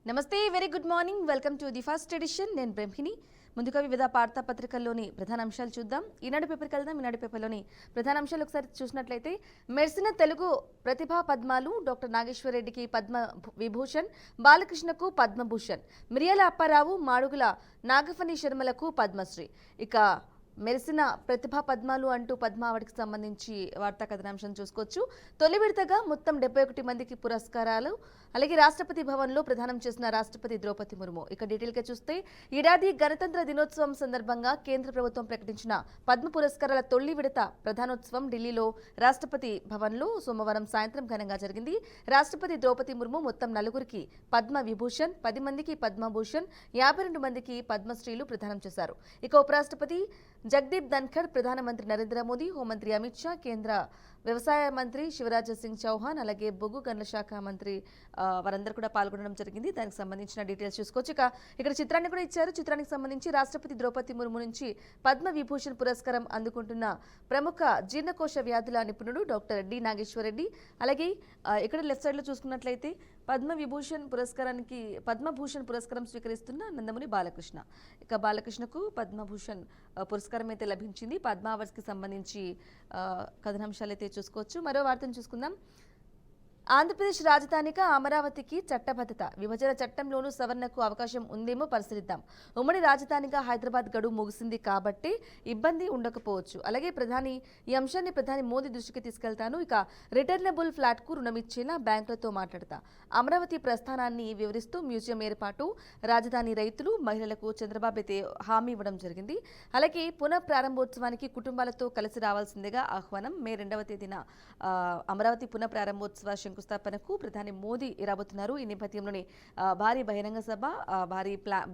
నమస్తే, very good morning. Welcome to the first edition. నేను బ్రహ్మిణి. ముందుగా వివిధ వార్తాపత్రికల్లోని ప్రధాన అంశాలు చూద్దాం. ఈనాడు పేపర్కి వెళ్దాం. ఈనాడు పేపర్లోని ప్రధాన అంశాలు ఒకసారి చూసినట్లయితే, మెర్సిన తెలుగు ప్రతిభా పద్మాలు డాక్టర్ నాగేశ్వర్ రెడ్డికి పద్మ విభూషణ్, బాలకృష్ణకు పద్మభూషణ్, మిరియాల అప్పారావు, మాడుగుల నాగఫణి శర్మలకు పద్మశ్రీ. ఇక మెరిసిన ప్రతిభా పద్మాలు అంటూ పద్మావతికి సంబంధించి వార్తా కథనాంశం చూసుకోవచ్చు. తొలి విడతగా మొత్తం 71 మందికి పురస్కారాలు. అలాగే రాష్ట్రపతి భవన్లో ప్రదానం చేసిన రాష్ట్రపతి ద్రౌపది ముర్ము. ఇక డీటెయిల్గా చూస్తే, ఏడాది గణతంత్ర దినోత్సవం సందర్భంగా కేంద్ర ప్రభుత్వం ప్రకటించిన పద్మ పురస్కారాల తొలి విడత ప్రధానోత్సవం ఢిల్లీలో రాష్ట్రపతి భవన్లో సోమవారం సాయంత్రం ఘనంగా జరిగింది. రాష్ట్రపతి ద్రౌపది ముర్ము మొత్తం 4 పద్మ విభూషణ్, 10 మందికి పద్మభూషణ్, 52 మందికి పద్మశ్రీలు ప్రదానం చేశారు. ఇక ఉపరాష్ట్రపతి జగదీప్ ధన్ఖడ్, ప్రధానమంత్రి నరేంద్ర మోదీ, హోంమంత్రి అమిత్ షా, కేంద్ర వ్యవసాయ మంత్రి శివరాజ్ సింగ్ చౌహాన్, అలాగే బొగ్గు గనుల శాఖ మంత్రి వారందరూ కూడా పాల్గొనడం జరిగింది. దానికి సంబంధించిన డీటెయిల్స్ చూసుకోవచ్చు. ఇక్కడ చిత్రాన్ని కూడా ఇచ్చారు. చిత్రానికి సంబంధించి రాష్ట్రపతి ద్రౌపది ముర్ము నుంచి పద్మ విభూషణ్ పురస్కారం అందుకుంటున్న ప్రముఖ జీర్ణకోశ వ్యాధుల నిపుణుడు డాక్టర్ డి నాగేశ్వర్ రెడ్డి. అలాగే ఇక్కడ లెఫ్ట్ సైడ్ లో చూసుకున్నట్లయితే పద్మభూషణ్ పురస్కారం స్వీకరిస్తున్న నందమూరి బాలకృష్ణ. ఇక బాలకృష్ణకు పద్మభూషణ్ పురస్కారం అయితే లభించింది. పద్మావతికి సంబంధించి కథనాంశాలు అయితే చూసుకోవచ్చు. మరో వార్తను చూసుకుందాం. ఆంధ్రప్రదేశ్ రాజధానిగా అమరావతికి చట్టబద్ధత, విభజన చట్టంలోనూ సవరణకు అవకాశం ఉందేమో పరిశీలిద్దాం. ఉమ్మడి రాజధానిగా హైదరాబాద్ గడువు ముగిసింది కాబట్టి ఇబ్బంది ఉండకపోవచ్చు. అలాగే ఈ అంశాన్ని ప్రధాని మోదీ దృష్టికి తీసుకెళ్తాను. ఇక రిటర్నబుల్ ఫ్లాట్కు రుణం ఇచ్చేలా బ్యాంకులతో మాట్లాడతా. అమరావతి ప్రస్థానాన్ని వివరిస్తూ మ్యూజియం ఏర్పాటు, రాజధాని రైతులు, మహిళలకు చంద్రబాబు అయితే హామీ ఇవ్వడం జరిగింది. అలాగే పునః ప్రారంభోత్సవానికి కుటుంబాలతో కలిసి రావాల్సిందిగా ఆహ్వానం. మే 2వ తేదీన అమరావతి పునః ప్రారంభోత్సవ శంకుస్థాపనకు ప్రధాని మోదీ రాబోతున్నారు. ఈ నేపథ్యంలోనే భారీ బహిరంగ సభ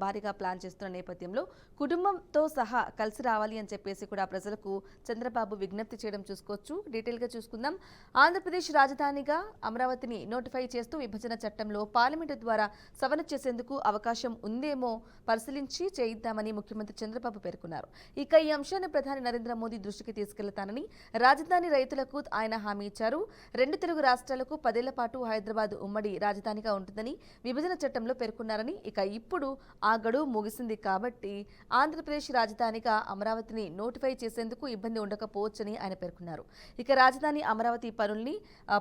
భారీగా ప్లాన్ చేస్తున్న నేపథ్యంలో కుటుంబంతో సహా కలిసి రావాలి అని చెప్పేసి కూడా ప్రజలకు చంద్రబాబు విజ్ఞప్తి చేయడం చూసుకోవచ్చు. డీటెయిల్గా చూసుకుందాం. ఆంధ్రప్రదేశ్ రాజధానిగా అమరావతిని నోటిఫై చేస్తూ విభజన చట్టంలో పార్లమెంటు ద్వారా సవరణ చేసేందుకు అవకాశం ఉందేమో పరిశీలించి చేయిద్దామని ముఖ్యమంత్రి చంద్రబాబు పేర్కొన్నారు. ఇక ఈ అంశాన్ని ప్రధాని నరేంద్ర మోదీ దృష్టికి తీసుకెళ్తానని రాజధాని రైతులకు ఆయన హామీ ఇచ్చారు. 2 తెలుగు రాష్ట్రాలకు 10 ఏళ్ల పాటు హైదరాబాద్ ఉమ్మడి రాజధానిగా ఉంటుందని విభజన చట్టంలో పేర్కొన్నారని, ఇక ఇప్పుడు ఆ గడువు ముగిసింది కాబట్టి ఆంధ్రప్రదేశ్ రాజధానిగా అమరావతిని నోటిఫై చేసేందుకు ఇబ్బంది ఉండకపోవచ్చని ఆయన పేర్కొన్నారు. ఇక రాజధాని అమరావతి పనుల్ని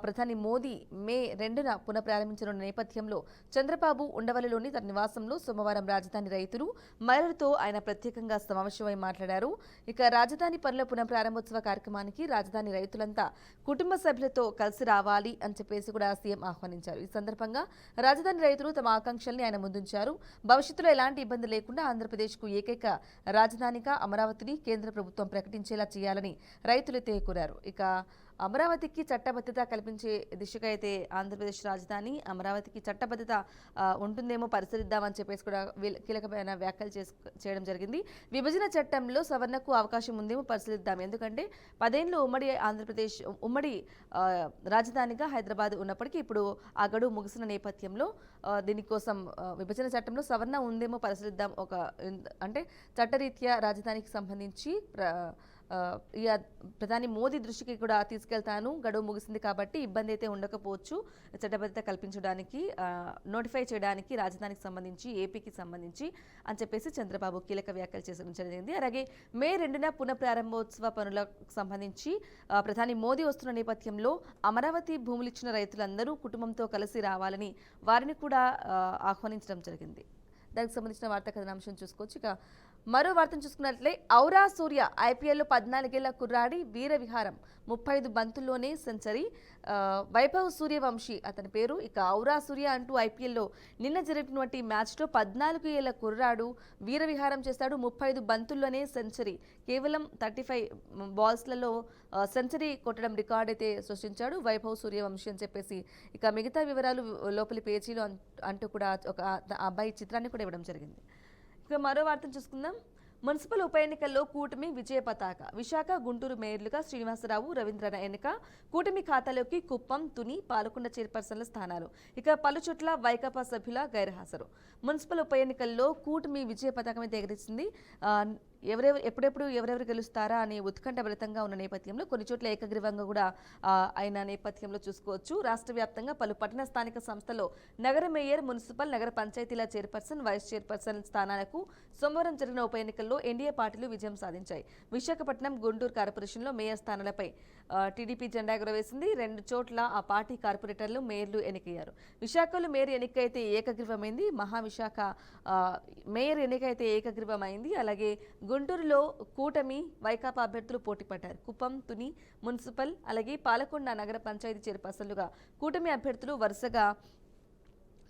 ప్రధాని మోదీ మే 2న పునః ప్రారంభించనున్న నేపథ్యంలో చంద్రబాబు ఉండవల్లిలోని తన నివాసంలో సోమవారం రాజధాని రైతులు, మహిళలతో ఆయన ప్రత్యేకంగా సమావేశమై మాట్లాడారు. ఇక రాజధాని పనుల పునః ప్రారంభోత్సవ కార్యక్రమానికి రాజధాని రైతులంతా కుటుంబ సభ్యులతో కలిసి రావాలి అని చెప్పేసి కూడా సీఎం ఆహ్వానించారు. ఈ సందర్భంగా రాజధాని రైతులు తమ ఆకాంక్షల్ని ఆయన ముందుంచారు. భవిష్యత్తులో ఎలాంటి ఇబ్బంది లేకుండా ఆంధ్రప్రదేశ్కు ఏకైక రాజధానిగా అమరావతిని కేంద్ర ప్రభుత్వం ప్రకటించేలా చేయాలని రైతులైతే కోరారు. ఇక అమరావతికి చట్టబద్ధత కల్పించే దిశగా అయితే ఆంధ్రప్రదేశ్ రాజధాని అమరావతికి చట్టబద్ధత ఉంటుందేమో పరిశీలిద్దామని చెప్పేసి కూడా కీలకమైన వ్యాఖ్యలు చేయడం జరిగింది. విభజన చట్టంలో సవరణకు అవకాశం ఉందేమో పరిశీలిద్దాం. ఎందుకంటే 10 ఏళ్లు ఉమ్మడి రాజధానిగా హైదరాబాద్ ఉన్నప్పటికీ ఇప్పుడు ఆ గడువు ముగిసిన నేపథ్యంలో దీనికోసం విభజన చట్టంలో సవరణ ఉందేమో పరిశీలిద్దాం. అంటే చట్టరీత్యా రాజధానికి సంబంధించి ప్రధాని మోదీ దృష్టికి కూడా తీసుకెళ్తాను. గడువు ముగిసింది కాబట్టి ఇబ్బంది అయితే ఉండకపోవచ్చు. చట్టబద్ధత కల్పించడానికి, నోటిఫై చేయడానికి రాజధానికి సంబంధించి, ఏపీకి సంబంధించి అని చెప్పేసి చంద్రబాబు కీలక వ్యాఖ్యలు చేయడం జరిగింది. అలాగే మే 2న పునః ప్రారంభోత్సవ పనులకు సంబంధించి ప్రధాని మోదీ వస్తున్న నేపథ్యంలో అమరావతి భూములు ఇచ్చిన రైతులందరూ కుటుంబంతో కలిసి రావాలని వారిని కూడా ఆహ్వానించడం జరిగింది. దానికి సంబంధించిన వార్తా కథనాంశం చూసుకోవచ్చు. ఇక మరో వార్తను చూసుకున్నట్లే, ఔరా సూర్య ఐపీఎల్లో 14 ఏళ్ల కుర్రాడి వీర విహారం, 35 బంతుల్లోనే సెంచరీ. వైభవ్ సూర్యవంశీ అతని పేరు. ఇక ఔరా సూర్య అంటూ ఐపీఎల్లో నిన్న జరిగినటువంటి మ్యాచ్లో 14 ఏళ్ల కుర్రాడు వీర విహారం చేస్తాడు. 35 బంతుల్లోనే సెంచరీ, కేవలం 35 బాల్స్లలో సెంచరీ కొట్టడం రికార్డ్ అయితే సృష్టించాడు వైభవ్ సూర్యవంశీ అని చెప్పేసి. ఇక మిగతా వివరాలు లోపలి పేజీలో అంటూ కూడా ఒక అబ్బాయి చిత్రాన్ని కూడా ఇవ్వడం జరిగింది. ఇక మరో వార్తను చూసుకుందాం. మున్సిపల్ ఉప ఎన్నికల్లో కూటమి విజయ పతాక. విశాఖ, గుంటూరు మేయర్లుగా శ్రీనివాసరావు, రవీంద్రన ఎన్నిక. కూటమి ఖాతాలోకి కుప్పం, తుని, పాలకొండ చైర్పర్సన్ల స్థానాలు. ఇక పలు చోట్ల వైకాపా సభ్యుల గైర్హాజరు. మున్సిపల్ ఉప ఎన్నికల్లో కూటమి విజయ పతాకం అయితే ఎగరేసింది. ఎప్పుడెప్పుడు ఎవరెవరు గెలుస్తారా అనే ఉత్కంఠభరితంగా ఉన్న నేపథ్యంలో కొన్ని చోట్ల ఏకగ్రీవంగా కూడా అయిన నేపథ్యంలో చూసుకోవచ్చు. రాష్ట్ర వ్యాప్తంగా పలు పట్టణ స్థానిక సంస్థల్లో నగర మేయర్, మున్సిపల్, నగర పంచాయతీల చైర్పర్సన్, వైస్ చైర్పర్సన్ స్థానాలకు సోమవారం జరిగిన ఉప ఎన్నికల్లో ఎన్డీఏ పార్టీలు విజయం సాధించాయి. విశాఖపట్నం, గుంటూరు కార్పొరేషన్లో మేయర్ స్థానాలపై టీడీపీ జెండా ఎగురవేసింది. 2 చోట్ల ఆ పార్టీ కార్పొరేటర్లు, మేయర్లు ఎన్నికయ్యారు. విశాఖలో మేయర్ ఎన్నికైతే ఏకగ్రీవమైంది. మహావిశాఖ మేయర్ ఎన్నికైతే ఏకగ్రీవమైంది. అలాగే గుంటూరులో కూటమి, వైకాపా అభ్యర్థులు పోటీ పడ్డారు. కుప్పం, తుని మున్సిపల్, అలాగే పాలకొండ నగర పంచాయతీ చైర్పర్సన్లుగా కూటమి అభ్యర్థులు వరుసగా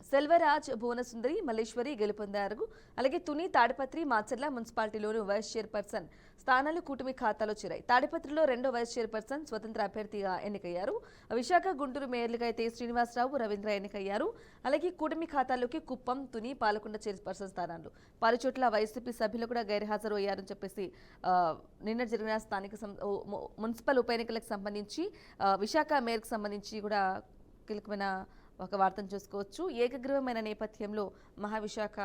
సెల్వరాజ్, భువనసుందరి, మల్లేశ్వరి గెలుపొందారు. అలాగే తుని, తాడిపత్రి, మాచర్ల మున్సిపాలిటీలోనూ వైస్ చైర్పర్సన్ స్థానాలు కూటమి ఖాతాలో చేరాయి. తాడిపత్రిలో 2వ వైస్ చైర్పర్సన్ స్వతంత్ర అభ్యర్థిగా ఎన్నికయ్యారు. విశాఖ, గుంటూరు మేయర్లుగా అయితే శ్రీనివాసరావు, రవీంద్ర ఎన్నికయ్యారు. అలాగే కూటమి ఖాతాలోకి కుప్పం, తుని, పాలకొండ చైర్పర్సన్ స్థానాలు. పలుచోట్ల వైసీపీ సభ్యులు కూడా గైర్హాజరు అయ్యారని చెప్పేసి నిన్న జరిగిన స్థానిక మున్సిపల్ ఉప ఎన్నికలకు సంబంధించి విశాఖ మేయర్కి సంబంధించి కూడా కీలకమైన ఒక వార్తను చూసుకోవచ్చు. ఏకగ్రీవమైన నేపథ్యంలో మహావిశాఖ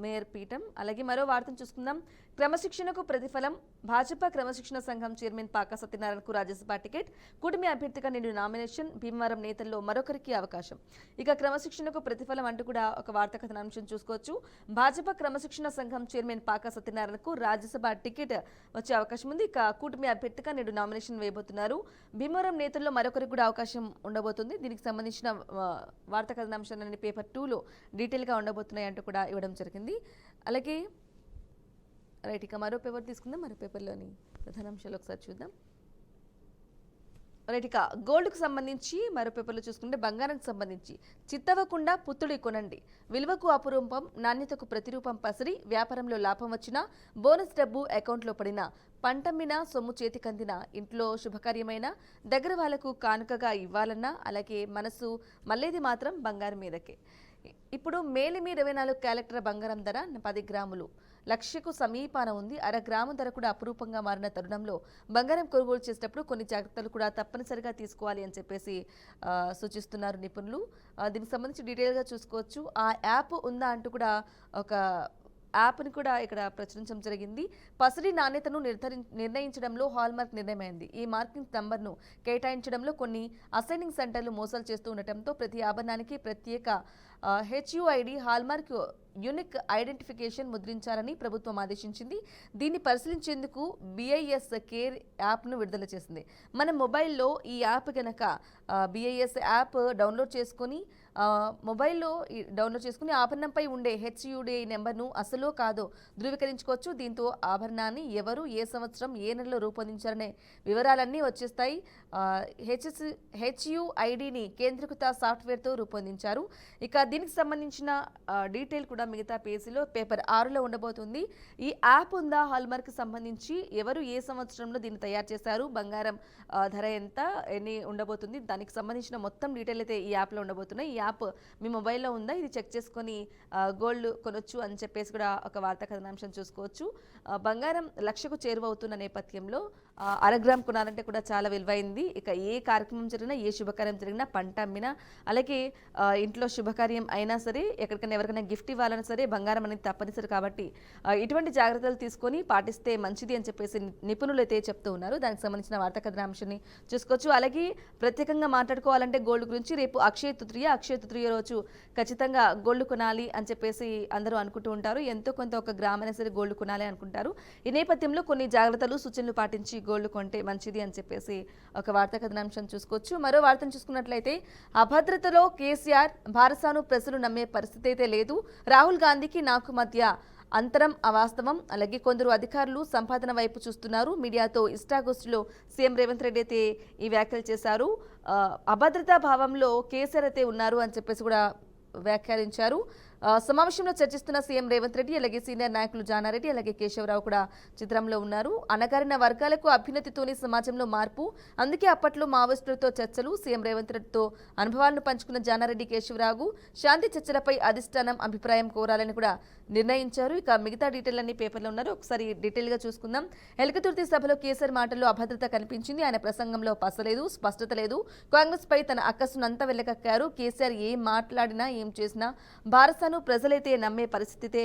మేయర్ పీఠం. అలాగే మరో వార్తను చూసుకుందాం. క్రమశిక్షణకు ప్రతిఫలం భాజపా క్రమశిక్షణ సంఘం చైర్మన్ పాకా సత్యనారాయణకు రాజ్యసభ టికెట్. కూటమి అభ్యర్థిగా నిండు నామినేషన్. భీమవరం నేతల్లో మరొకరికి అవకాశం. ఇక క్రమశిక్షణకు ప్రతిఫలం అంటూ కూడా ఒక వార్తా కథనాంశం చూసుకోవచ్చు. భాజపా క్రమశిక్షణ సంఘం చైర్మన్ పాకా సత్యనారాయణకు రాజ్యసభ టికెట్ వచ్చే అవకాశం ఉంది. ఇక కూటమి అభ్యర్థిగా నిండు నామినేషన్ వేయబోతున్నారు. భీమవరం నేతల్లో మరొకరికి కూడా అవకాశం ఉండబోతుంది. దీనికి సంబంధించిన వార్తా కథనాంశాన్ని పేపర్ 2లో డీటెయిల్గా ఉండబోతున్నాయి అంటూ కూడా ఇవ్వడం జరిగింది. అలాగే రైట్, ఇక మరో పేపర్ తీసుకుందాం. మరో పేపర్లోని ప్రధానాంశాలు ఒకసారి చూద్దాం. రైట్, ఇక గోల్డ్కు సంబంధించి మరో పేపర్లో చూసుకుంటే బంగారానికి సంబంధించి చిత్తవకుండా పుత్తుడి కొనండి, విలువకు అపురూపం, నాణ్యతకు ప్రతిరూపం పసిడి, వ్యాపారంలో లాభం వచ్చినా, బోనస్ డబ్బు అకౌంట్లో పడినా, పంటమ్మిన సొమ్ము చేతికందిన, ఇంట్లో శుభకార్యమైన, దగ్గర వాళ్లకు కానుకగా ఇవ్వాలన్నా, అలాగే మనసు మళ్ళేది మాత్రం బంగారం మీదకే. ఇప్పుడు మేలిమి 24 క్యారెక్టర్ బంగారం ధర 10 గ్రాములు లక్షకు సమీపాన ఉంది. 1/2 గ్రాము ధర కూడా అపురూపంగా మారిన తరుణంలో బంగారం కొనుగోలు చేసేటప్పుడు కొన్ని జాగ్రత్తలు కూడా తప్పనిసరిగా తీసుకోవాలి అని చెప్పేసి సూచిస్తున్నారు నిపుణులు. దీనికి సంబంధించి డీటెయిల్గా చూసుకోవచ్చు. ఆ యాప్ ఉందా అంటూ కూడా ఒక యాప్ని కూడా ఇక్కడ ప్రచురించడం జరిగింది. పసిడి నాణ్యతను నిర్ణయించడంలో హాల్మార్క్ నిర్ణయమైంది. ఈ మార్కింగ్ నంబర్ను కేటాయించడంలో కొన్ని అసైనింగ్ సెంటర్లు మోసాలు చేస్తూ ఉండటంతో ప్రతి ఆభరణానికి ప్రత్యేక HUID హాల్మార్క్ యూనిక్ ఐడెంటిఫికేషన్ ముద్రించాలని ప్రభుత్వం ఆదేశించింది. దీన్ని పరిశీలించేందుకు BIS కేర్ యాప్ను విడుదల చేసింది. మన మొబైల్లో ఈ యాప్ కనుక BIS యాప్ డౌన్లోడ్ చేసుకుని ఆభరణంపై ఉండే HUID నెంబర్ను అసలు కాదో ధృవీకరించుకోవచ్చు. దీంతో ఆభరణాన్ని ఎవరు, ఏ సంవత్సరం, ఏ నెలలో రూపొందించారనే వివరాలన్నీ వచ్చేస్తాయి. HUIDని కేంద్రీకృత సాఫ్ట్వేర్తో రూపొందించారు. ఇక దీనికి సంబంధించిన డీటెయిల్ కూడా మిగతా పేజీలో పేపర్ 6లో ఉండబోతుంది. ఈ యాప్ ఉందా, హాల్మార్క్ సంబంధించి ఎవరు, ఏ సంవత్సరంలో దీన్ని తయారు చేశారు, బంగారం ధర ఎంత, ఎన్ని ఉండబోతుంది, దానికి సంబంధించిన మొత్తం డీటెయిల్ అయితే ఈ యాప్లో ఉండబోతున్నాయి. ఈ యాప్ మీ మొబైల్లో ఉందా, ఇది చెక్ చేసుకొని గోల్డ్ కొనొచ్చు అని చెప్పేసి కూడా ఒక వార్తా కథనాంశం చూసుకోవచ్చు. బంగారం లక్షకు చేరువవుతున్న నేపథ్యంలో 1/2 గ్రామ్ కొనాలంటే కూడా చాలా విలువైంది. ఇక ఏ కార్యక్రమం జరిగినా, ఏ శుభకార్యం జరిగినా, పంట అమ్మినా, అలాగే ఇంట్లో శుభకార్యం అయినా సరే, ఎక్కడికైనా ఎవరికైనా గిఫ్ట్ ఇవ్వాలన్నా సరే బంగారం అనేది తప్పనిసరి. కాబట్టి ఇటువంటి జాగ్రత్తలు తీసుకొని పాటిస్తే మంచిది అని చెప్పేసి నిపుణులు అయితే చెప్తూ ఉన్నారు. దానికి సంబంధించిన వార్తా కథనాంశాన్ని చూసుకోవచ్చు. అలాగే ప్రత్యేకంగా మాట్లాడుకోవాలంటే గోల్డ్ గురించి రేపు అక్షయ తృతీయ రోజు ఖచ్చితంగా గోల్డ్ కొనాలి అని చెప్పేసి అందరూ అనుకుంటూ ఉంటారు. ఎంతో కొంత ఒక గ్రామ్ అయినా సరే గోల్డ్ కొనాలి అనుకుంటారు. ఈ నేపథ్యంలో కొన్ని జాగ్రత్తలు, సూచనలు పాటించి గోల్డ్ కొంటే మంచిది అని చెప్పేసి ఒక వార్తా కథనాంశం చూసుకోవచ్చు. మరో వార్తను చూసుకున్నట్లయితే అభద్రతలో కేసీఆర్, భారసాను ప్రజలు నమ్మే పరిస్థితి అయితే లేదు. రాహుల్ గాంధీకి నాకు మధ్య అంతరం అవాస్తవం. అలాగే కొందరు అధికారులు సంపాదన వైపు చూస్తున్నారు. మీడియాతో ఇష్టాగోష్ఠిలో సీఎం రేవంత్ రెడ్డి అయితే ఈ వ్యాఖ్యలు చేశారు. అభద్రతా భావంలో కేసీఆర్ అయితే ఉన్నారు అని చెప్పేసి కూడా వ్యాఖ్యానించారు. సమావేశంలో చర్చిస్తున్న సీఎం రేవంత్ రెడ్డి, అలాగే సీనియర్ నాయకులు జానారెడ్డి, అలాగే కేశవరావు కూడా చిత్రంలో ఉన్నారు. అణగారిన వర్గాలకు అభ్యున్నతితోనే సమాజంలో మార్పు, అందుకే అప్పట్లో మావోయిస్టులతో చర్చలు. సీఎం రేవంత్ రెడ్డితో అనుభవాలను పంచుకున్న జానారెడ్డి, కేశవరావు శాంతి చర్చలపై అధిష్టానం అభిప్రాయం కోరాలని కూడా నిర్ణయించారు. ఇక మిగతా డీటెయిల్ అన్ని పేపర్లో ఉన్నారు. ఒకసారి డీటెయిల్గా చూసుకుందాం. ఎలకతుర్తి సభలో కేసీఆర్ మాటల్లో అభద్రత కనిపించింది. ఆయన ప్రసంగంలో పసలేదు, స్పష్టత లేదు. కాంగ్రెస్ పై తన అక్కసును అంతా వెళ్ళకక్కారు. కేసీఆర్ ఏం మాట్లాడినా, ఏం చేసినా భారత భారతను ప్రజలైతే నమ్మే పరిస్థితే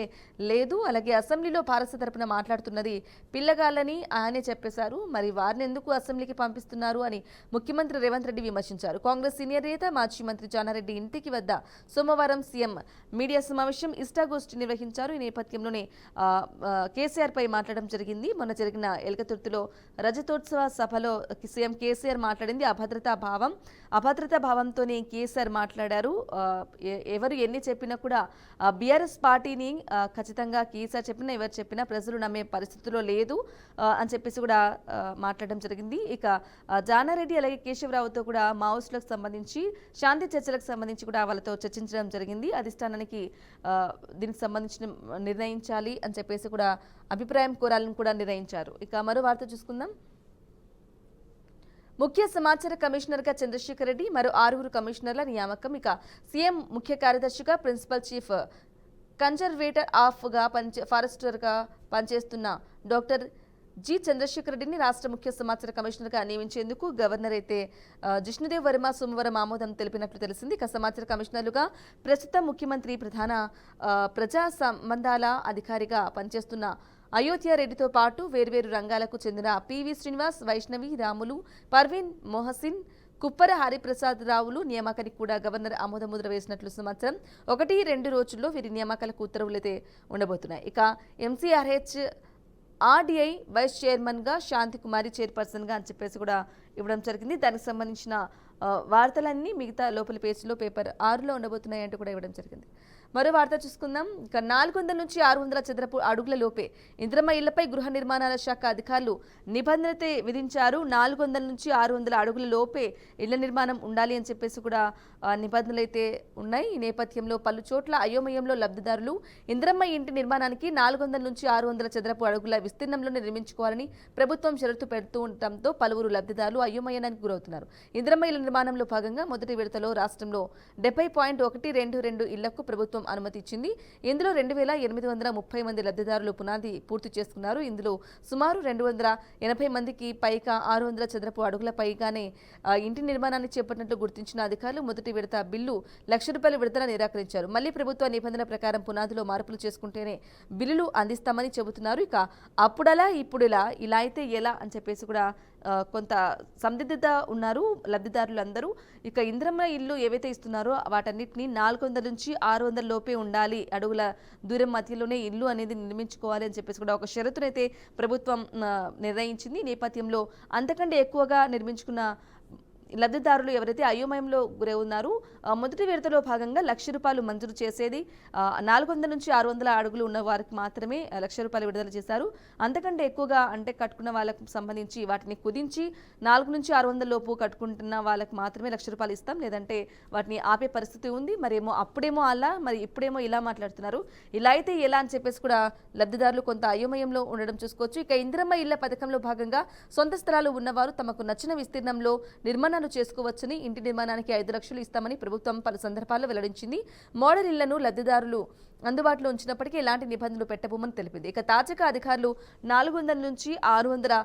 లేదు. అలాగే అసెంబ్లీలో భారత తరపున మాట్లాడుతున్నది పిల్లగాళ్ళని ఆయనే చెప్పేశారు. మరి వారిని ఎందుకు అసెంబ్లీకి పంపిస్తున్నారు అని ముఖ్యమంత్రి రేవంత్ రెడ్డి విమర్శించారు. కాంగ్రెస్ సీనియర్ నేత మాజీ మంత్రి జానారెడ్డి ఇంటికి వద్ద సోమవారం సీఎం మీడియా సమావేశం ఇష్టాగోష్ఠి నిర్వహించారు. ఈ నేపథ్యంలోనే కేసీఆర్ పై మాట్లాడడం జరిగింది. మొన్న జరిగిన ఎలకతుర్తిలో రజతోత్సవ సభలో సీఎం కేసీఆర్ మాట్లాడింది అభద్రతా భావంతోనే కేసీఆర్ మాట్లాడారు. ఎవరు ఎన్ని చెప్పినా కూడా బీఆర్ఎస్ పార్టీని ఖచ్చితంగా కేసీఆర్ చెప్పినా ఎవరు చెప్పినా ప్రజలు నమ్మే పరిస్థితిలో లేదు అని చెప్పేసి కూడా మాట్లాడడం జరిగింది. ఇక జానారెడ్డి అలాగే కేశవరావుతో కూడా మావోయిస్టులకు సంబంధించి శాంతి చర్చలకు సంబంధించి కూడా వాళ్ళతో చర్చించడం జరిగింది. అధిష్టానానికి దీనికి సంబంధించిన నిర్ణయించాలి అని చెప్పేసి కూడా అభిప్రాయం కోరాలని కూడా నిర్ణయించారు. ఇక మరో వార్త చూసుకుందాం. ముఖ్య సమాచార కమిషనర్గా చంద్రశేఖర్ రెడ్డి, మరో 6 కమిషనర్ల నియామకం. ఇక సీఎం ముఖ్య కార్యదర్శిగా ప్రిన్సిపల్ చీఫ్ కన్జర్వేటర్ ఆఫ్గా ఫారెస్టర్గా పనిచేస్తున్న డాక్టర్ జి చంద్రశేఖర్ రెడ్డిని రాష్ట్ర ముఖ్య సమాచార కమిషనర్గా నియమించేందుకు గవర్నర్ అయితే జిష్ణుదేవ్ వర్మ సోమవారం ఆమోదం తెలిపినట్లు తెలిసింది. ఇక సమాచార కమిషనర్లుగా ప్రస్తుతం ముఖ్యమంత్రి ప్రధాన ప్రజా సంబంధాల అధికారిగా పనిచేస్తున్న అయోధ్య రెడ్డితో పాటు వేర్వేరు రంగాలకు చెందిన పివి శ్రీనివాస్, వైష్ణవి, రాములు, పర్వీన్ మోహసిన్, కుప్పర హరిప్రసాద్ రావులు నియామకానికి కూడా గవర్నర్ ఆమోదముద్ర వేసినట్లు సమాచారం. 1-2 రోజుల్లో వీరి నియామకాలకు ఉత్తర్వులైతే ఉండబోతున్నాయి. ఇక ఎంసీఆర్హెచ్ ఆర్డీఐ వైస్ చైర్మన్గా శాంతి కుమారి చైర్పర్సన్గా అని చెప్పేసి కూడా ఇవ్వడం జరిగింది. దానికి సంబంధించిన వార్తలన్నీ మిగతా లోపలి పేజీలో పేపర్ 6లో ఉండబోతున్నాయి అంటూ కూడా ఇవ్వడం జరిగింది. మరో వార్త చూసుకుందాం. ఇక 400 నుంచి 600 చదరపు అడుగుల లోపే ఇందిరమ్మ ఇళ్లపై గృహ నిర్మాణాల శాఖ అధికారులు నిబంధనతే విధించారు. 400 నుంచి 600 అడుగుల లోపే ఇళ్ల నిర్మాణం ఉండాలి అని చెప్పేసి కూడా నిబంధనలు అయితే ఉన్నాయి. ఈ నేపథ్యంలో పలు చోట్ల అయోమయంలో లబ్ధిదారులు ఇందిరమ్మ ఇంటి నిర్మాణానికి 400 నుంచి 600 చదరపు అడుగుల విస్తీర్ణంలోనే నిర్మించుకోవాలని ప్రభుత్వం షరతు పెడుతూ ఉండటంతో పలువురు లబ్ధిదారులు అయోమయానికి గురవుతున్నారు. ఇందిరమ్మ ఇళ్ల నిర్మాణంలో భాగంగా మొదటి విడతలో రాష్ట్రంలో 70.122 ఇళ్లకు ప్రభుత్వం అనుమతి ఇచ్చింది. ఇందులో 2830 మంది లబ్ధిదారులు పునాది పూర్తి చేసుకున్నారు. ఇందులో సుమారు 280 మందికి పైగా 600 చదరపు అడుగుల పైగానే ఇంటి నిర్మాణాన్ని చేపట్టినట్లు గుర్తించిన అధికారులు మొదటి విడత బిల్లు ₹1,00,000 విడుదల నిరాకరించారు. మళ్లీ ప్రభుత్వ నిబంధనల ప్రకారం పునాదిలో మార్పులు చేసుకుంటేనే బిల్లులు అందిస్తామని చెబుతున్నారు. ఇక అప్పుడలా ఇప్పుడులా ఇలా అయితే ఎలా అని చెప్పేసి కూడా కొంత సందిగ్ధత ఉన్నారు లబ్ధిదారులందరూ. ఇక ఇందిరమ్మ ఇల్లు ఏవైతే ఇస్తున్నారో వాటన్నిటిని 400 నుంచి 600 లోపే ఉండాలి, అడుగుల దూరం మధ్యలోనే ఇల్లు అనేది నిర్మించుకోవాలి అని చెప్పేసి కూడా ఒక షరతునైతే ప్రభుత్వం నిర్ణయించింది. ఈ నేపథ్యంలో అంతకంటే ఎక్కువగా నిర్మించుకున్న లబ్ధిదారులు ఎవరైతే అయోమయంలో గురై ఉన్నారో మొదటి విడతలో భాగంగా ₹1,00,000 మంజూరు చేసేది. 400 నుంచి 600 అడుగులు ఉన్న వారికి మాత్రమే ₹1,00,000 విడుదల చేశారు. అంతకంటే ఎక్కువగా అంటే కట్టుకున్న వాళ్ళకు సంబంధించి వాటిని కుదించి 4 నుంచి 600 లోపు కట్టుకుంటున్న వాళ్ళకి మాత్రమే ₹1,00,000 ఇస్తాం, లేదంటే వాటిని ఆపే పరిస్థితి ఉంది. మరేమో అప్పుడేమో అలా, మరి ఇప్పుడేమో ఇలా మాట్లాడుతున్నారు. ఇలా అయితే ఎలా అని చెప్పేసి కూడా లబ్ధిదారులు కొంత అయోమయంలో ఉండడం చూసుకోవచ్చు. ఇక ఇందిరమ్మ ఇళ్ల పథకంలో భాగంగా సొంత స్థలాలు ఉన్నవారు తమకు నచ్చిన విస్తీర్ణంలో నిర్మాణాలు చేసుకోవచ్చని, ఇంటి నిర్మాణానికి 5 లక్షలు ఇస్తామని ప్రభుత్వం పలు సందర్భాల్లో వెల్లడించింది. మోడల్ ఇళ్లను లబ్ధిదారులు అందుబాటులో ఉంచినప్పటికీ ఎలాంటి నిబంధనలు పెట్టబోమని తెలిపింది. ఇక తాజాగా అధికారులు 400 నుంచి 600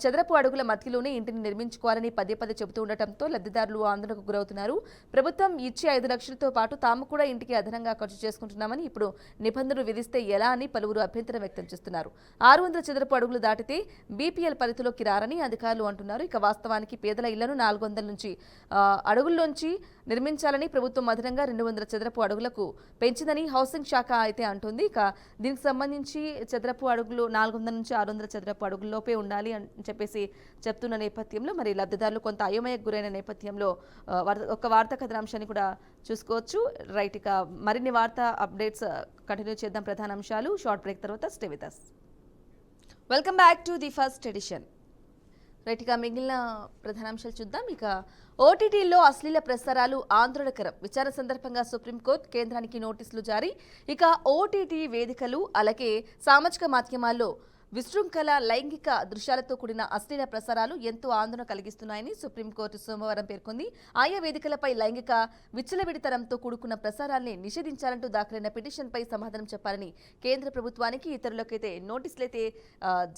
చదరపు అడుగుల మధ్యలోనే ఇంటిని నిర్మించుకోవాలని పదే చెబుతూ ఉండటంతో లబ్ధిదారులు ఆందోళనకు గురవుతున్నారు. ప్రభుత్వం ఇచ్చే 5 లక్షలతో పాటు తాము కూడా ఇంటికి అదనంగా ఖర్చు చేసుకుంటున్నామని, ఇప్పుడు నిబంధనలు విధిస్తే ఎలా అని పలువురు అభ్యంతరం వ్యక్తం చేస్తున్నారు. 600 చదరపు అడుగులు దాటితే బీపీఎల్ పరిధిలోకి రారని అధికారులు అంటున్నారు. ఇక వాస్తవానికి పేదల ఇళ్లను 400 నుంచి అడుగుల్లోంచి నిర్మించాలని ప్రభుత్వం అదనంగా 200 చదరపు అడుగులకు పెంచిందని హౌసింగ్ శాఖ అయితే అంటుంది. ఇక దీనికి సంబంధించి చదరపు అడుగులు 400 నుంచి 600 చదరపు అడుగుల్లోపే ఉండాలి అని చెప్పేసి చెప్తున్న నేపథ్యంలో మరి లబ్ధిదారులు కొంత అయోమయకు గురైన నేపథ్యంలో ఒక వార్తా కథనాంశాన్ని కూడా చూసుకోవచ్చు. రైట్, ఇక మరిన్ని వార్తా అప్డేట్స్ కంటిన్యూ చేద్దాం. ప్రధాన అంశాలు షార్ట్ బ్రేక్ తర్వాత stay with us. Welcome back to the first edition. రైట్గా మిగిలిన ప్రధానాంశాలు చూద్దాం. ఇక ఓటీటీలో అశ్లీల ప్రసారాలు ఆందోళనకరం. విచారణ సందర్భంగా సుప్రీంకోర్టు కేంద్రానికి నోటీసులు జారీ. ఇక ఓటీటీ వేదికలు అలాగే సామాజిక మాధ్యమాల్లో విశృంఖల లైంగిక దృశ్యాలతో కూడిన అశ్లీల ప్రసారాలు ఎంతో ఆందోళన కలిగిస్తున్నాయని సుప్రీంకోర్టు సోమవారం పేర్కొంది. ఆయా వేదికలపై లైంగిక విచ్చలవిడితనంతో కూడుకున్న ప్రసారాల్ని నిషేధించాలంటూ దాఖలైన పిటిషన్పై సమాధానం చెప్పాలని కేంద్ర ప్రభుత్వానికి ఇతరులకైతే నోటీసులైతే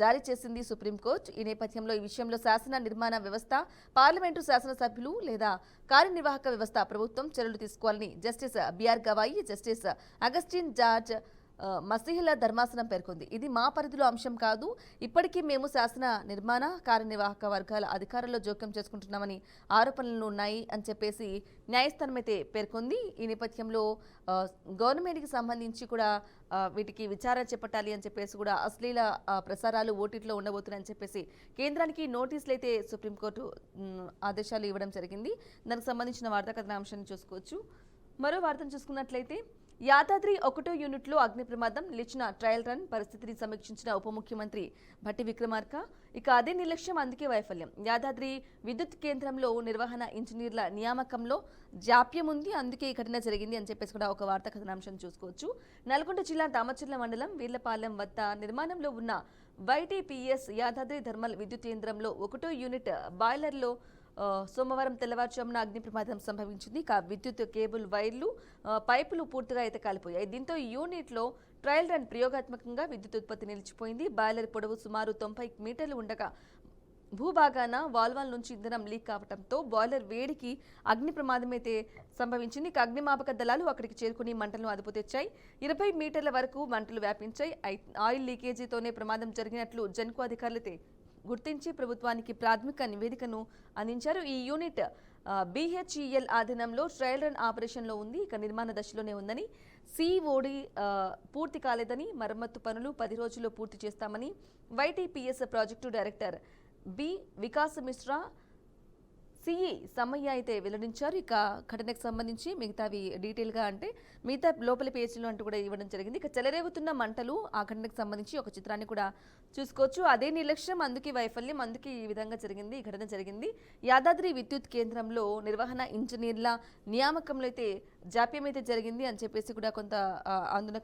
జారీ చేసింది సుప్రీంకోర్టు. ఈ నేపథ్యంలో ఈ విషయంలో శాసన నిర్మాణ వ్యవస్థ, పార్లమెంటు శాసనసభ్యులు లేదా కార్యనిర్వాహక వ్యవస్థ ప్రభుత్వం చర్యలు తీసుకోవాలని justice BR Gavai, justice Augustine George మసీహ్ల ధర్మాసనం పేర్కొంది. ఇది మా పరిధిలో అంశం కాదు. ఇప్పటికీ మేము శాసన నిర్మాణ కార్యనిర్వాహక వర్గాల అధికారుల్లో జోక్యం చేసుకుంటున్నామని ఆరోపణలు ఉన్నాయి అని చెప్పేసి న్యాయస్థానం అయితే పేర్కొంది. ఈ నేపథ్యంలో గవర్నమెంట్కి సంబంధించి కూడా వీటికి విచారణ చేపట్టాలి అని చెప్పేసి కూడా అశ్లీల ప్రసారాలు ఓటీటీలో ఉండబోతున్నాయని చెప్పేసి కేంద్రానికి నోటీసులు అయితే సుప్రీంకోర్టు ఆదేశాలు ఇవ్వడం జరిగింది. దానికి సంబంధించిన వార్తా కథనాంశాన్ని చూసుకోవచ్చు. మరో వార్తను చూసుకున్నట్లయితే యాదాద్రి 1వ యూనిట్లో అగ్ని ప్రమాదం, నిలిచిన ట్రయల్ రన్ పరిస్థితిని సమీక్షించిన ఉప ముఖ్యమంత్రి భట్టి విక్రమార్క. ఇక అదే నిర్లక్ష్యం, అందుకే వైఫల్యం. యాదాద్రి విద్యుత్ కేంద్రంలో నిర్వహణ ఇంజనీర్ల నియామకంలో జాప్యం ఉంది, అందుకే ఈ ఘటన జరిగింది అని చెప్పేసి కూడా ఒక వార్తా కథనాంశం చూసుకోవచ్చు. నల్గొండ జిల్లా దామచర్ల మండలం వీర్లపాలెం వద్ద నిర్మాణంలో ఉన్న వైటీపీఎస్ యాదాద్రి థర్మల్ విద్యుత్ కేంద్రంలో 1వ యూనిట్ బాయిలర్లో సోమవారం తెల్లవారుజామున అగ్ని ప్రమాదం సంభవించింది. విద్యుత్ కేబుల్ వైర్లు, పైపులు పూర్తిగా అయితే కాలిపోయాయి. దీంతో ఈ యూనిట్లో ట్రయల్ రన్ ప్రయోగాత్మకంగా విద్యుత్ ఉత్పత్తి నిలిచిపోయింది. బాయిలర్ పొడవు సుమారు 90 మీటర్లు ఉండగా భూభాగాన వాల్వాల్ నుంచి ఇంధనం లీక్ కావడంతో బాయిలర్ వేడికి అగ్ని ప్రమాదం అయితే సంభవించింది. అగ్నిమాపక దళాలు అక్కడికి చేరుకుని మంటలను అదుపు తెచ్చాయి. 20 మీటర్ల వరకు మంటలు వ్యాపించాయి. ఆయిల్ లీకేజీతోనే ప్రమాదం జరిగినట్లు జెన్కో అధికారులైతే గుర్తించి ప్రభుత్వానికి ప్రాథమిక నివేదికను అందించారు. ఈ యూనిట్ BHEL ఆధీనంలో ట్రయల్ రన్ ఆపరేషన్లో ఉంది. ఇక నిర్మాణ దశలోనే ఉందని, COD పూర్తి కాలేదని, మరమ్మత్తు పనులు 10 రోజుల్లో పూర్తి చేస్తామని YTPS project director B Vikas Mishra, CE Sammaiah అయితే వెల్లడించారు. ఇక ఘటనకు సంబంధించి మిగతావి డీటెయిల్గా అంటే మిగతా లోపలి పేజీలు అంటూ కూడా ఇవ్వడం జరిగింది. ఇక చెలరేగుతున్న మంటలు, ఆ ఘటనకు సంబంధించి ఒక చిత్రాన్ని కూడా చూసుకోవచ్చు. అదే నిర్లక్ష్యం, అందుకే వైఫల్యం, అందుకే ఈ విధంగా జరిగింది, ఈ ఘటన జరిగింది. యాదాద్రి విద్యుత్ కేంద్రంలో నిర్వహణ ఇంజనీర్ల నియామకంలో అయితే జాప్యం అయితే జరిగింది అని చెప్పేసి కూడా కొంత ఆందోళన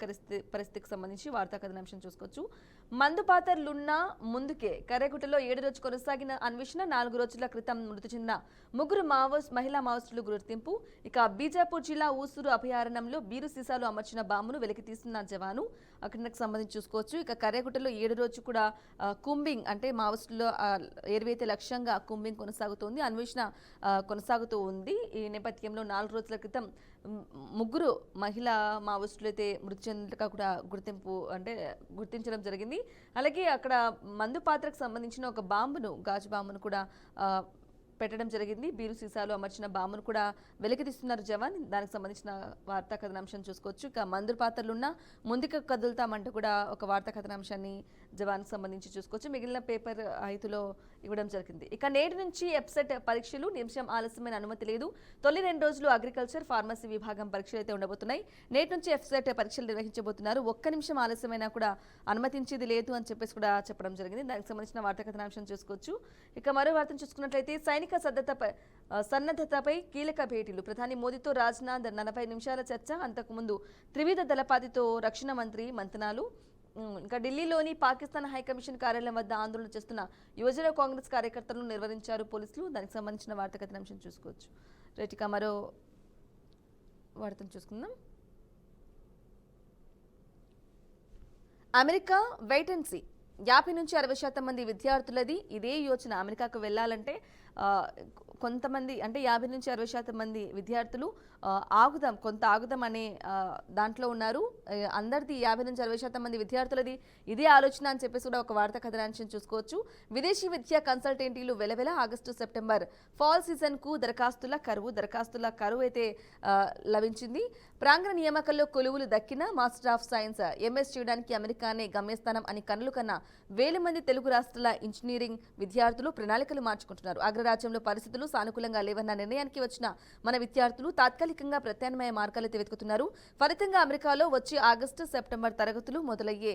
పరిస్థితికి సంబంధించి వార్తా కథనాంశం చూసుకోవచ్చు. మందుపాతర్లున్న ముందుకే కర్రెగుట్టలో 7 రోజు కొనసాగిన అన్వేషణ, 4 రోజుల క్రితం మృతి చెందిన 3 మహిళా మావోయిస్టులు గుర్తింపు. ఇక బీజాపూర్ జిల్లా ఊసూరు అభయారణ్యంలో బీరు సీసాలు అమర్చిన బాంబును వెలికి తీస్తున్న జవాను, అక్కడికి సంబంధించి చూసుకోవచ్చు. ఇక కర్రెగుట్టలో 7 రోజు కూడా కుంబింగ్ అంటే మావోయిస్టులు ఏర్వైతే లక్ష్యంగా కుంబింగ్ కొనసాగుతోంది, అన్వేషణ కొనసాగుతూ ఉంది. ఈ నేపథ్యంలో 4 రోజుల క్రితం 3 మహిళా మావోయిస్టులు అయితే మృతి చెందినట్టుగా కూడా గుర్తించడం జరిగింది. అలాగే అక్కడ మందు పాత్రకు సంబంధించిన ఒక బాంబును, గాజు బాంబును కూడా పెట్టడం జరిగింది. బీరు సీసాలు అమర్చిన బాంబును కూడా వెలికితీస్తున్నారు జవాన్. దానికి సంబంధించిన వార్తా కథనాంశం చూసుకోవచ్చు. ఇక మందు పాత్రలున్న ముందుకు కదులుతామంటూ కూడా ఒక వార్తా కథనాంశాన్ని జవాన్కి సంబంధించి చూసుకోవచ్చు. మిగిలిన పేపర్ 5లో ఇవ్వడం జరిగింది. ఇక నేటి నుంచి ఎప్సెట్ పరీక్షలు, నిమిషం ఆలస్యమైన అనుమతి లేదు. తొలి 2 రోజులు అగ్రికల్చర్, ఫార్మసీ విభాగం పరీక్షలు అయితే ఉండబోతున్నాయి. నేటి నుంచి ఎప్సెట్ పరీక్షలు నిర్వహించబోతున్నారు. 1 నిమిషం ఆలస్యమైనా కూడా అనుమతించేది లేదు అని చెప్పేసి కూడా చెప్పడం జరిగింది. దానికి సంబంధించిన వార్తా కథనాంశం చూసుకోవచ్చు. ఇక మరో వార్తను చూసుకున్నట్లయితే సైనిక సన్నద్ధతపై కీలక భేటీలు, ప్రధాని మోదీతో రాజ్నాథ్ 40 నిమిషాల చర్చ. అంతకుముందు త్రివిధ దళపతితో రక్షణ మంత్రి మంతనాలు. ఇంకా ఢిల్లీలోని పాకిస్తాన్ హైకమిషన్ కార్యాలయం వద్ద ఆందోళన చేస్తున్న యువజన కాంగ్రెస్ కార్యకర్తలను నిర్వహించారు పోలీసులు. దానికి సంబంధించిన వార్తా కథనాంశం చూసుకోవచ్చు. రైట్, ఇక మరో వార్తను చూసుకుందాం. America wait and see. 50 నుంచి 60% మంది విద్యార్థులది ఇదే యోచన. అమెరికాకు వెళ్ళాలంటే కొంతమంది అంటే 50 నుంచి 60% మంది విద్యార్థులు కొంత ఆగుదాం అనే దాంట్లో ఉన్నారు. అందరిది 50 నుంచి 60% మంది విద్యార్థులది ఇదే ఆలోచన అని చెప్పేసి కూడా ఒక వార్తా కథనాంశం చూసుకోవచ్చు. విదేశీ విద్యా కన్సల్టెంటీలు వెలవెల. ఆగస్టు సెప్టెంబర్ ఫాల్ సీజన్కు దరఖాస్తుల కరువు అయితే లభించింది. ప్రాంగణ నియామకాల్లో కొలువులు దక్కిన మాస్టర్ ఆఫ్ సైన్స్ MS చేయడానికి అమెరికానే గమ్యస్థానం అని కన్నులు కన్నా 1000 మంది తెలుగు రాష్ట్రాల ఇంజనీరింగ్ విద్యార్థులు ప్రణాళికలు మార్చుకుంటున్నారు. అగ్రరాజ్యంలో పరిస్థితులు సానుకూలంగా లేవన్న నిర్ణయానికి వచ్చిన మన విద్యార్థులు తాత్కాలికంగా ప్రత్యామ్నాయ మార్గాలైతే వెతుకుతున్నారు. ఫలితంగా అమెరికాలో వచ్చే ఆగస్టు సెప్టెంబర్ తరగతులు మొదలయ్యే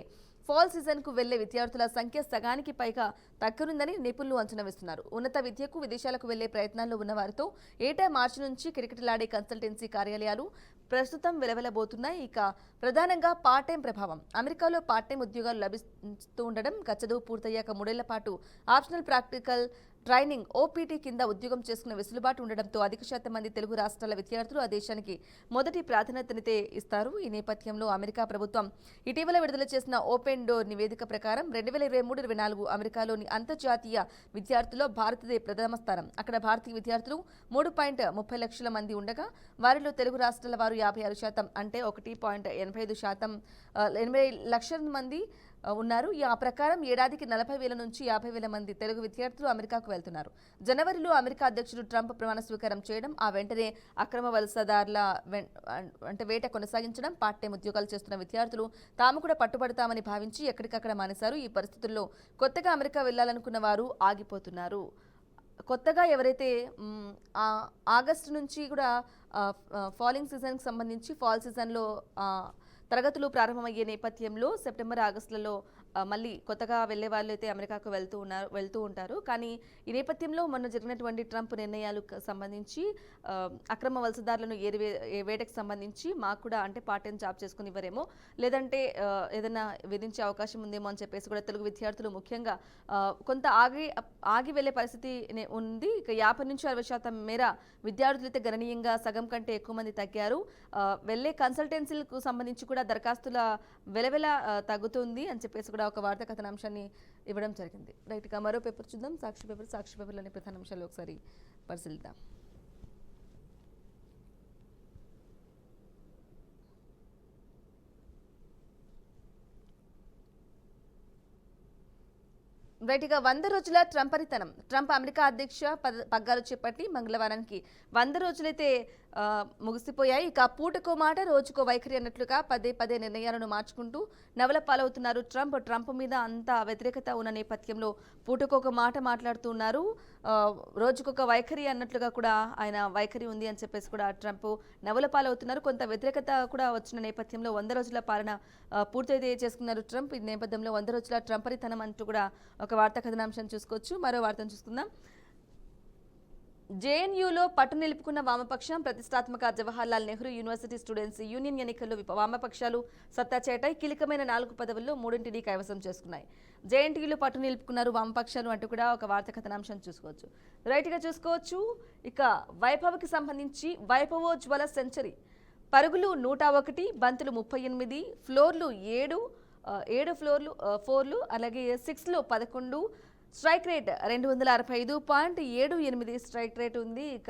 ఫాల్ సీజన్కు వెళ్లే విద్యార్థుల సంఖ్య సగానికి పైగా తగ్గనుందని నిపుణులు అంచనా వేస్తున్నారు. ఉన్నత విద్యకు విదేశాలకు వెళ్లే ప్రయత్నాల్లో ఉన్న వారితో ఏటా మార్చి నుంచి కిటకిటలాడే కన్సల్టెన్సీ కార్యాలయాలు ప్రస్తుతం వెలవెలబోతున్నాయి. ఇక ప్రధానంగా పార్ట్ టైం ప్రభావం. అమెరికాలో పార్ట్ టైం ఉద్యోగాలు లభిస్తూ ఉండడం, చదువు పూర్తయ్యాక 3 ఏళ్ల పాటు ఆప్షనల్ ప్రాక్టికల్ ట్రైనింగ్ ఓపీటీ కింద ఉద్యోగం చేసుకునే వెసులుబాటు ఉండడంతో అధిక శాతం మంది తెలుగు రాష్ట్రాల విద్యార్థులు ఆ దేశానికి మొదటి ప్రాధాన్యతనితే ఇస్తారు. ఈ నేపథ్యంలో అమెరికా ప్రభుత్వం ఇటీవల విడుదల చేసిన ఓపెన్ డోర్ నివేదిక ప్రకారం 2023-24 అమెరికాలోని అంతర్జాతీయ విద్యార్థుల్లో భారతదే ప్రథమ స్థానం. అక్కడ భారతీయ విద్యార్థులు 3.30 లక్షల మంది ఉండగా వారిలో తెలుగు రాష్ట్రాల వారు 56%, అంటే 1.85%, 80 లక్షల మంది ఉన్నారు. ఆ ప్రకారం ఏడాదికి 40,000 నుంచి 50,000 మంది తెలుగు విద్యార్థులు అమెరికాకు వెళ్తున్నారు. జనవరిలో అమెరికా అధ్యక్షుడు ట్రంప్ ప్రమాణ స్వీకారం చేయడం, ఆ వెంటనే అక్రమ వలసదారుల వేట కొనసాగించడం, పార్ట్ టైం ఉద్యోగాలు చేస్తున్న విద్యార్థులు తాము కూడా పట్టుబడతామని భావించి ఎక్కడికక్కడ మానేశారు. ఈ పరిస్థితుల్లో కొత్తగా అమెరికా వెళ్లాలనుకున్న వారు ఆగిపోతున్నారు. కొత్తగా ఎవరైతే ఆగస్టు నుంచి కూడా ఫాలింగ్ సీజన్కి సంబంధించి ఫాల్ సీజన్లో తరగతులు ప్రారంభమయ్యే నేపథ్యంలో సెప్టెంబర్, ఆగస్టులలో మళ్ళీ కొత్తగా వెళ్లే వాళ్ళు అయితే అమెరికాకు వెళ్తూ ఉంటారు. కానీ ఈ నేపథ్యంలో మొన్న జరిగినటువంటి ట్రంప్ నిర్ణయాలకు సంబంధించి అక్రమ వలసదారులను వేటకు సంబంధించి మాకు కూడా అంటే పార్ట్ టైం జాబ్ చేసుకుని ఇవ్వరేమో, లేదంటే ఏదైనా విధించే అవకాశం ఉందేమో అని చెప్పేసి కూడా తెలుగు విద్యార్థులు ముఖ్యంగా కొంత ఆగి వెళ్లే పరిస్థితి ఉంది. ఇక 50 నుంచి 60% మేర విద్యార్థులు అయితే గణనీయంగా సగం కంటే ఎక్కువ మంది తగ్గారు. వెళ్లే కన్సల్టెన్సీలకు సంబంధించి కూడా దరఖాస్తుల వెలవెల తగ్గుతుంది అని చెప్పేసి కూడా ఒక వార్తా కథనాంశాన్ని ఇవ్వడం జరిగింది. రైట్గా మరో పేపర్ చూద్దాం. సాక్షి పేపర్లోని ప్రధాన అంశాలు ఒకసారి పరిశీలిద్దాం. రైట్గా 100 రోజుల ట్రంపరితనం. ట్రంప్ అమెరికా అధ్యక్ష పగ్గాలు చేపట్టి మంగళవారానికి 100 రోజులైతే ముగిసిపోయాయి. ఇక పూటకో మాట రోజుకో వైఖరి అన్నట్లుగా పదే నిర్ణయాలను మార్చుకుంటూ నవల పాలవుతున్నారు ట్రంప్ మీద అంత వ్యతిరేకత ఉన్న నేపథ్యంలో పూటకొక మాట మాట్లాడుతున్నారు. రోజుకొక వైఖరి అన్నట్లుగా కూడా ఆయన వైఖరి ఉంది అని చెప్పేసి కూడా ట్రంప్ నవల పాలవుతున్నారు. కొంత వ్యతిరేకత కూడా వచ్చిన నేపథ్యంలో 100 రోజుల పాలన పూర్తయితే చేసుకున్నారు ట్రంప్. ఈ నేపథ్యంలో 100 రోజుల ట్రంపరితనం అంటూ కూడా ఒక వార్తా కథనాంశం చూసుకోవచ్చు. మరో వార్తను చూసుకుందాం. జేఎన్యూలో పట్టు నిలుపుకున్న వామపక్షం. ప్రతిష్టాత్మక Jawaharlal Nehru university students union ఎన్నికల్లో వామపక్షాలు సత్తా చేటాయి. కీలకమైన 4 పదవుల్లో 3 కైవసం చేసుకున్నాయి. జేఎన్టీయూలో పట్టు నిలుపుకున్నారు వామపక్షాలు అంటూ కూడా ఒక వార్తా కథనాంశం చూసుకోవచ్చు. రైట్గా చూసుకోవచ్చు. ఇక వైభవ్కి సంబంధించి వైభవోజ్వల సెంచరీ. పరుగులు 101, బంతులు 38, ఫ్లోర్లు 7 ఫోర్లు, అలాగే 6లు 11, స్ట్రైక్ రేట్ 265.78 స్ట్రైక్ రేట్ ఉంది. ఇక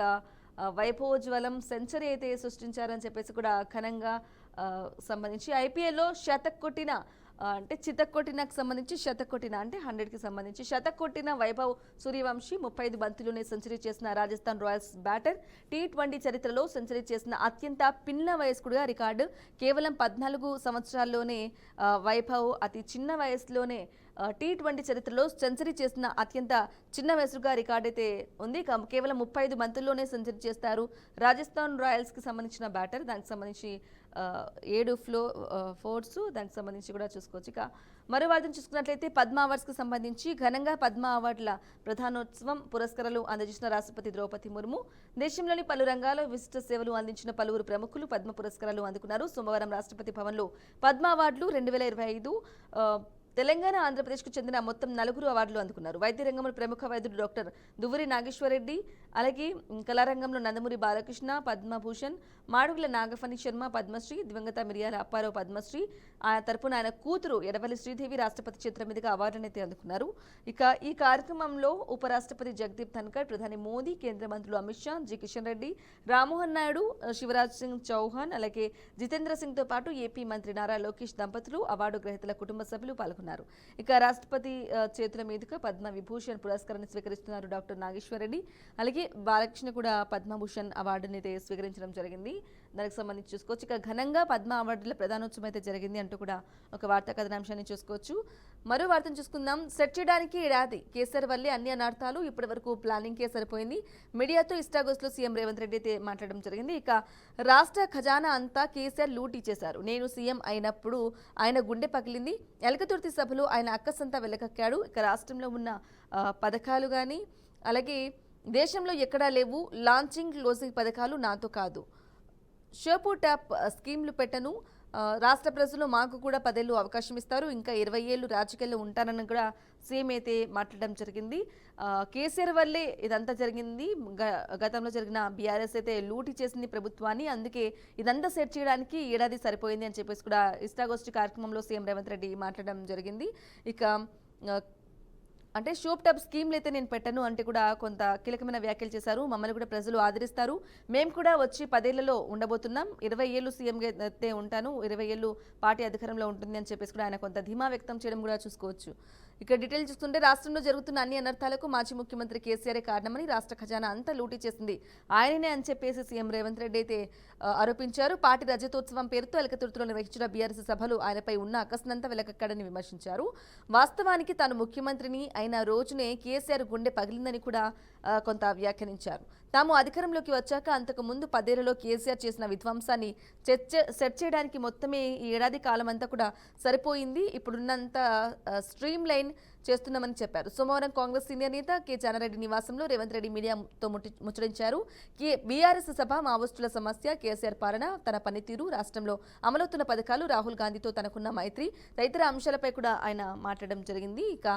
వైభవోజ్వలం సెంచరీ అయితే సృష్టించారని చెప్పేసి కూడా ఘనంగా సంబంధించి ఐపీఎల్లో శతకొట్టిన అంటే చితక్కొట్టినకు సంబంధించి శతకొట్టిన అంటే 100కి సంబంధించి శతకొట్టిన వైభవ్ సూర్యవంశీ 35 బంతుల్లోనే సెంచరీ చేసిన రాజస్థాన్ రాయల్స్ బ్యాటర్. T20 చరిత్రలో సెంచరీ చేసిన అత్యంత పిన్న వయస్కుడిగా రికార్డు. కేవలం 14 సంవత్సరాల్లోనే వైభవ్ అతి చిన్న వయసులోనే T20 చరిత్రలో సెంచరీ చేసిన అత్యంత చిన్న వయసుగా రికార్డు అయితే ఉంది. కేవలం 35 బంతుల్లోనే సెంచరీ చేస్తారు రాజస్థాన్ రాయల్స్కి సంబంధించిన బ్యాటర్. దానికి సంబంధించి 7 ఫోర్స్ దానికి సంబంధించి కూడా చూసుకోవచ్చు. ఇక మరో వార్తను చూసుకున్నట్లయితే పద్మ అవార్డ్స్కి సంబంధించి ఘనంగా పద్మ అవార్డుల ప్రధానోత్సవం పురస్కారాలు అందజేసిన రాష్ట్రపతి ద్రౌపది ముర్ము. దేశంలోని పలు రంగాల్లో విశిష్ట సేవలు అందించిన పలువురు ప్రముఖులు పద్మ పురస్కారాలు అందుకున్నారు. సోమవారం రాష్ట్రపతి భవన్లో పద్మ అవార్డులు 2025 తెలంగాణ, ఆంధ్రప్రదేశ్కు చెందిన మొత్తం 4 అవార్డులు అందుకున్నారు. వైద్య రంగంలో ప్రముఖ వైద్యుడు డాక్టర్ దువ్వూరి నాగేశ్వరరెడ్డి, అలాగే కళారంగంలో నందమూరి బాలకృష్ణ పద్మభూషణ్, మాడుగుల నాగఫణి శర్మ పద్మశ్రీ, దివంగత మిరియాల అప్పారావు పద్మశ్రీ, ఆయన తరపున ఆయన కూతురు ఎడవల్లి శ్రీదేవి రాష్ట్రపతి చేతుల మీదుగా అవార్డులను అయితే అందుకున్నారు. ఇక ఈ కార్యక్రమంలో ఉపరాష్ట్రపతి జగదీప్ ధన్కర్, ప్రధాని మోదీ, కేంద్ర మంత్రులు అమిత్ షా, జి కిషన్ రెడ్డి, రామ్మోహన్ నాయుడు, శివరాజ్ సింగ్ చౌహాన్, అలాగే జితేంద్ర సింగ్తో పాటు ఏపీ మంత్రి నారా లోకేష్ దంపతులు, అవార్డు గ్రహీతల కుటుంబ సభ్యులు పాల్గొన్నారు. ఇక రాష్ట్రపతి చేతుల మీదుగా పద్మ విభూషణ్ పురస్కారాన్ని స్వీకరిస్తున్నారు డాక్టర్ నాగేశ్వరరెడ్డి. అలాగే బాలకృష్ణ కూడా పద్మభూషణ్ అవార్డుని అయితే స్వీకరించడం జరిగింది. దానికి సంబంధించి చూసుకోవచ్చు. ఇక ఘనంగా పద్మ అవార్డుల ప్రధానోత్సవం అయితే జరిగింది అంటూ కూడా ఒక వార్తా కథనాంశాన్ని చూసుకోవచ్చు. మరో వార్తను చూసుకుందాం. సెట్ చేయడానికి ఏడాది కేసీఆర్ వల్లే అన్ని అనార్థాలు, ఇప్పటి వరకు ప్లానింగ్కే సరిపోయింది. మీడియాతో ఇస్టాగోస్లో సీఎం రేవంత్ రెడ్డి అయితే మాట్లాడడం జరిగింది. ఇక రాష్ట్ర ఖజానా అంతా కేసీఆర్ లూటీ చేశారు. నేను సీఎం అయినప్పుడు ఆయన గుండె పగిలింది. ఎలకతుర్తి సభలో ఆయన అక్కసంతా వెలకక్కాడు. ఇక రాష్ట్రంలో ఉన్న పథకాలు కానీ అలాగే దేశంలో ఎక్కడా లేవు. లాంచింగ్ క్లోజింగ్ పథకాలు నాతో కాదు. షోపు ట్యాప్ స్కీమ్లు పెట్టను, రాష్ట్ర ప్రజలు మాకు కూడా 10 ఏళ్ళు అవకాశం ఇస్తారు, ఇంకా 20 ఏళ్ళు రాజకీయాల్లో ఉంటానని కూడా సీఎం అయితే మాట్లాడడం జరిగింది. కేసీఆర్ వల్లే ఇదంతా జరిగింది, గతంలో జరిగిన బీఆర్ఎస్ అయితే లూటీ చేసింది ప్రభుత్వాన్ని, అందుకే ఇదంతా సెట్ చేయడానికి ఏడాది సరిపోయింది అని చెప్పేసి కూడా ఇష్టాగోష్ఠి కార్యక్రమంలో సీఎం రేవంత్ రెడ్డి మాట్లాడడం జరిగింది. ఇక అంటే షోప్ టాప్ స్కీమ్లు అయితే నేను పెట్టను అంటే కూడా కొంత కీలకమైన వ్యాఖ్యలు చేశారు. మమ్మల్ని కూడా ప్రజలు ఆదరిస్తారు, మేము కూడా వచ్చి 10 ఏళ్లలో ఉండబోతున్నాం, 20 ఏళ్ళు సీఎంగా అయితే ఉంటాను, 20 ఏళ్ళు పార్టీ అధికారంలో ఉంటుంది అని చెప్పేసి కూడా ఆయన కొంత ధీమా వ్యక్తం చేయడం కూడా చూసుకోవచ్చు. ఇక్కడ డీటెయిల్ చూస్తుంటే రాష్ట్రంలో జరుగుతున్న అన్ని అనర్థాలకు మాజీ ముఖ్యమంత్రి కేసీఆర్ కారణమని, రాష్ట్ర ఖజానా అంతా లూటీ చేసింది ఆయననే అని చెప్పేసి సీఎం రేవంత్ రెడ్డి అయితే ఆరోపించారు. పార్టీ రజతోత్సవం పేరుతో ఎలకతుర్తిలో నిర్వహించిన బీఆర్ఎస్ సభలు ఆయనపై ఉన్న అకస్నంతా వెలకక్కడని విమర్శించారు. వాస్తవానికి తాను ముఖ్యమంత్రిని అయిన రోజునే కేసీఆర్ గుండె పగిలిందని కూడా కొంత వ్యాఖ్యానించారు. తాము అధికారంలోకి వచ్చాక అంతకు ముందు 10 ఏళ్లలో కేసీఆర్ చేసిన విధ్వంసాన్ని సెట్ చేయడానికి మొత్తమే ఈ ఏడాది కాలం అంతా కూడా సరిపోయింది, ఇప్పుడున్నంత స్ట్రీమ్ లైన్ చేస్తున్నామని చెప్పారు. సోమవారం కాంగ్రెస్ సీనియర్ నేత కె జానారెడ్డి నివాసంలో రేవంత్ రెడ్డి మీడియాతో ముచ్చరించారు. బీఆర్ఎస్ సభ, మావోయిస్టుల సమస్య, కేసీఆర్ పాలన, తన పనితీరు, రాష్ట్రంలో అమలవుతున్న పథకాలు, రాహుల్ గాంధీతో తనకున్న మైత్రి తదితర అంశాలపై కూడా ఆయన మాట్లాడడం జరిగింది. ఇక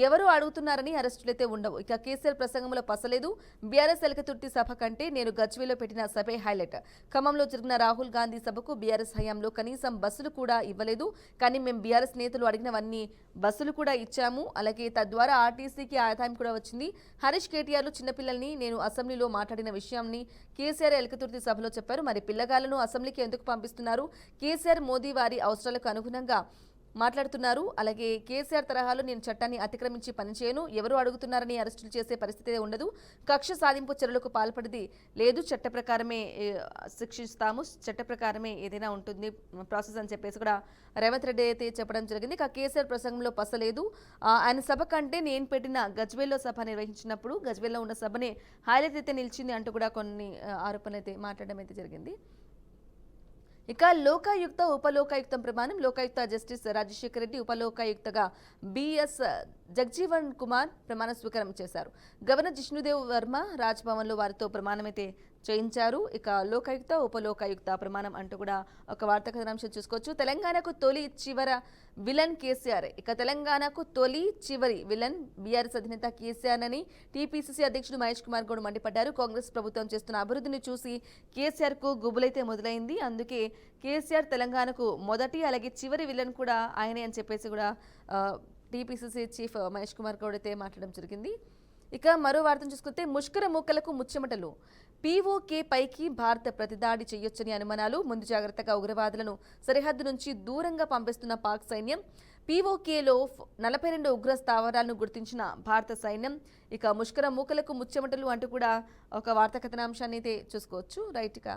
ఎవరు అడుగుతున్నారని అరెస్టులైతే ఉండవు, ఇక కేసీఆర్ ప్రసంగంలో పసలేదు, బీఆర్ఎస్ ఎలకతుర్తి సభ కంటే నేను గజ్వేల్లో పెట్టిన సభే హైలైట్, ఖమ్మంలో జరిగిన రాహుల్ గాంధీ సభకు బీఆర్ఎస్ హయాంలో కనీసం బస్సులు కూడా ఇవ్వలేదు, కానీ మేము బీఆర్ఎస్ నేతలు అడిగినవన్నీ బస్సులు కూడా ఇచ్చాము, అలాగే తద్వారా ఆర్టీసీకి ఆదాయం కూడా వచ్చింది. హరీష్ కేటీఆర్లు చిన్నపిల్లల్ని నేను అసెంబ్లీలో మాట్లాడిన విషయాన్ని కేసీఆర్ ఎలకతుర్తి సభలో చెప్పారు. మరి పిల్లగాళ్లను అసెంబ్లీకి ఎందుకు పంపిస్తున్నారు? కేసీఆర్ మోదీ వారి అవసరాలకు అనుగుణంగా మాట్లాడుతున్నారు. అలాగే కేసీఆర్ తరహాలో నేను చట్టాన్ని అతిక్రమించి పనిచేయను, ఎవరు అడుగుతున్నారని అరెస్టులు చేసే పరిస్థితి ఉండదు, కక్ష సాధింపు చర్యలకు పాల్పడిది లేదు, చట్ట ప్రకారమే శిక్షిస్తాము, చట్ట ప్రకారమే ఏదైనా ఉంటుంది ప్రాసెస్ అని చెప్పేసి కూడా రేవంత్ రెడ్డి అయితే చెప్పడం జరిగింది. ఇక కేసీఆర్ ప్రసంగంలో పసలేదు, ఆయన సభ కంటే నేను పెట్టిన గజ్వేల్లో సభ నిర్వహించినప్పుడు గజ్వేల్లో ఉన్న సభనే హైలైట్ అయితే నిలిచింది అంటూ కూడా కొన్ని ఆరోపణలు అయితే మాట్లాడడం అయితే జరిగింది. ఇక లోకాయుక్త ఉపలోకాయుక్తం ప్రమాణం, లోకాయుక్త జస్టిస్ రాజశేఖర్ రెడ్డి, ఉపలోకాయుక్తగా బిఎస్ జగ్జీవన్ కుమార్ ప్రమాణ స్వీకారం చేశారు. గవర్నర్ జిష్ణుదేవ్ వర్మ రాజ్భవన్లో వారితో ప్రమాణమైతే చేయించారు. ఇక లోకాయుక్త ఉపలోకాయుక్త ప్రమాణం అంటూ కూడా ఒక వార్తా కథనాంశం చూసుకోవచ్చు. తెలంగాణకు తొలి చివర విలన్ కేసీఆర్, ఇక తెలంగాణకు తొలి చివరి విలన్ బీఆర్ఎస్ అధినేత కేసీఆర్ అని టీపీసీసీ అధ్యక్షుడు మహేష్ కుమార్ గౌడ్ మండిపడ్డారు. కాంగ్రెస్ ప్రభుత్వం చేస్తున్న అభివృద్ధిని చూసి కేసీఆర్ కు గుబులైతే మొదలైంది, అందుకే కేసీఆర్ తెలంగాణకు మొదటి అలాగే చివరి విలన్ కూడా ఆయనే అని చెప్పేసి కూడా టీపీసీసీ చీఫ్ మహేష్ కుమార్ గౌడ్ అయితే మాట్లాడడం జరిగింది. ఇక మరో వార్తను చూసుకుంటే ముష్కర మూకలకు ముచ్చెమటలు, పీఓకే పైకి భారత ప్రతిదాడి చేయొచ్చని అనుమానాలు, ముందు జాగ్రత్తగా ఉగ్రవాదులను సరిహద్దు నుంచి దూరంగా పంపిస్తున్న పాక్ సైన్యం, పీఓకేలో 42 ఉగ్ర స్థావరాలను గుర్తించిన భారత సైన్యం, ఇక ముష్కర మూకలకు ముచ్చెమటలు అంటూ కూడా ఒక వార్తా కథనాంశాన్ని అయితే చూసుకోవచ్చు. రైట్, ఇక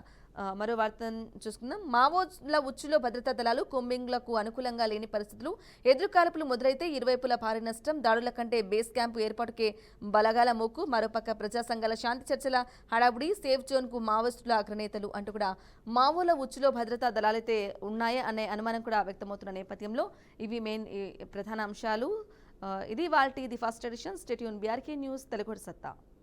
మరో వార్తను చూసుకుందాం. మావోల ఉచ్చులో భద్రతా దళాలు కొమ్మింగ్లకు అనుకూలంగా లేని పరిస్థితులు, ఎదురుకాల్పులు మొదలైతే ఇరువైపుల భారీ నష్టం, దాడుల కంటే బేస్ క్యాంపు ఏర్పాటుకే బలగాల మోకు, మరోపక్క ప్రజా సంఘాల శాంతి చర్చల హడావుడి, సేఫ్ జోన్ కు మావోయిస్టుల అగ్రనేతలు అంటూ కూడా మావోల ఉచ్చులో భద్రతా దళాలైతే ఉన్నాయా అనే అనుమానం కూడా వ్యక్తమవుతున్న నేపథ్యంలో ఇవి మెయిన్ ప్రధాన అంశాలు. ఇది వాల్టి the first edition. Stay tune, BRK news, Telugu సత్తా.